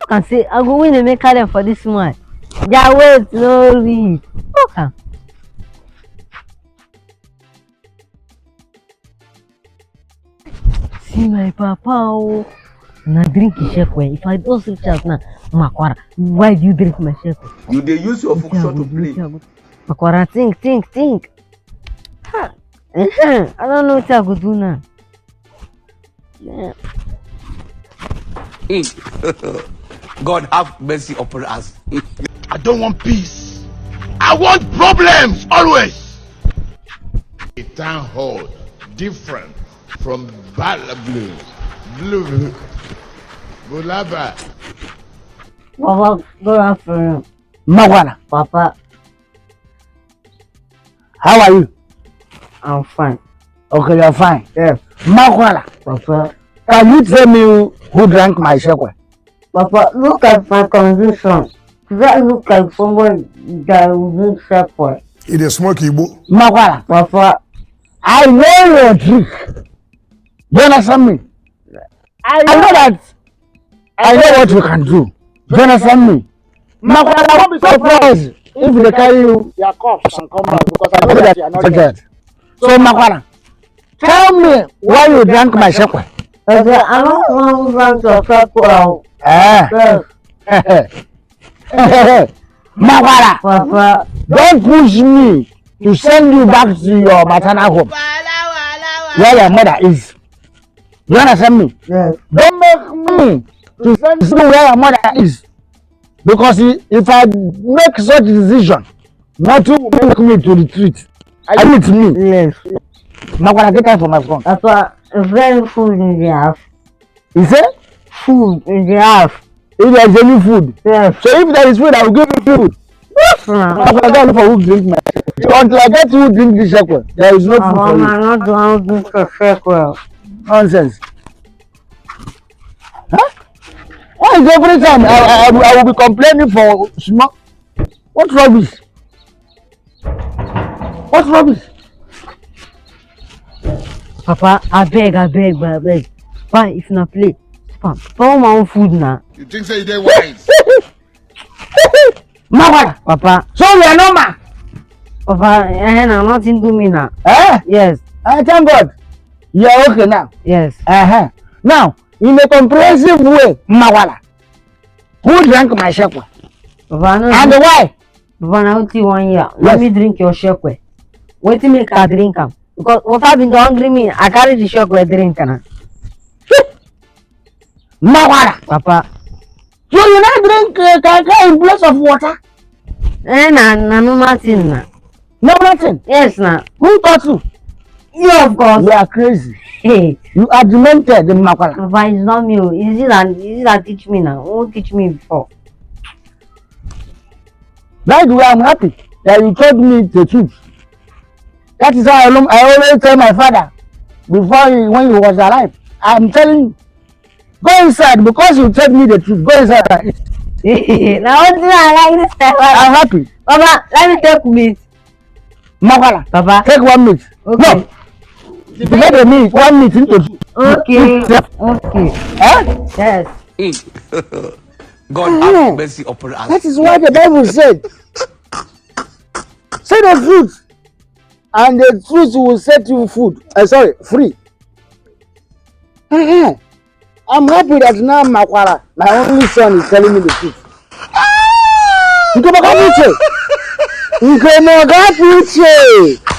can say I go win a make them for this one. Yeah, wait, slowly. Okay. See my papa, oh. Now drink shekwe. If I don't reach out now, Mmakwara, why do you drink my shekwe? You they use your function to play. Mmakwara, think. Ha. I don't know what I could do now. Yeah. God have mercy upon us. I don't want peace. I want problems always. A town hall different from Blue Bulaba. Papa, good afternoon. Mmakwara, Papa, how are you? I'm fine. Okay, you're fine. Yes. Mmakwara, Papa. can you tell me who drank my shekwe? Papa, look at my condition. Does that look like someone that will drink shekwe? It is smoky, Igbo. Mmakwara, Papa, I know your trick. You understand me? I know that. I know what you can do. You understand me? Mmakwara, I won't be surprised if they carry you your cups and come back because I know that you are not dead. So Mmakwara, tell me why you drank my shekwe. I don't want to drink your shekwe. Mmakwara, Papa, don't push me to send you back to your maternal home where your mother is. You understand me? yes. Don't make me to send you where your mother is. Because if I make such decision, nothing will make me to retreat. Are you with me? Yes. Mmakwara, get time for my phone. Papa, very food in the house. You say? Food in the house. If there is any food. Yes. So if there is food, I will give you food. Mmakwara, don't look for who drink my shekwe. Until I get who drink this shekwe, there is no food for you. I'm not going to drink your shekwe. Nonsense. Huh? Why is every time I will be complaining for small? What rubbish? What rubbish? Papa, I beg. Why if not play? Papa, my own food now. You think say they wise? Mmakwara, Papa, so we are normal. Papa, nothing to me now. Eh? Yes. Thank God. You are okay now. Yes. Now, in a comprehensive way, Mmakwara, who drank my shekwe? Papa, no. And why? Papa, now 1 year. Let me drink your shekwe. Wait till make I drink them. Because what I've been hungry me, I carry the shekwe drink now. Mmakwara, Papa. so you not drink kaka in place of water? No nothing na. No nothing. Yes na. Who taught you? You of course. You are crazy. Hey. You are demented, Mmakwara. Papa, it's not me. Is it that teach me now? Who teach me before? That's why I'm happy that you told me the truth. That is why I always tell my father before when he was alive. I'm telling you, go inside because you told me the truth. Go inside and eat. Now what do I like this time? I'm happy. Papa, let me take meat. Mmakwara, Papa, take 1 minute. okay. No. You get the meat, 1 minute into. Okay. Eh? Yes. God have mercy upon us. That is why the Bible said, say the truth, and the truth will set you free. I'm happy that now Mmakwara, my only son, is telling me the truth. Nke magapuche.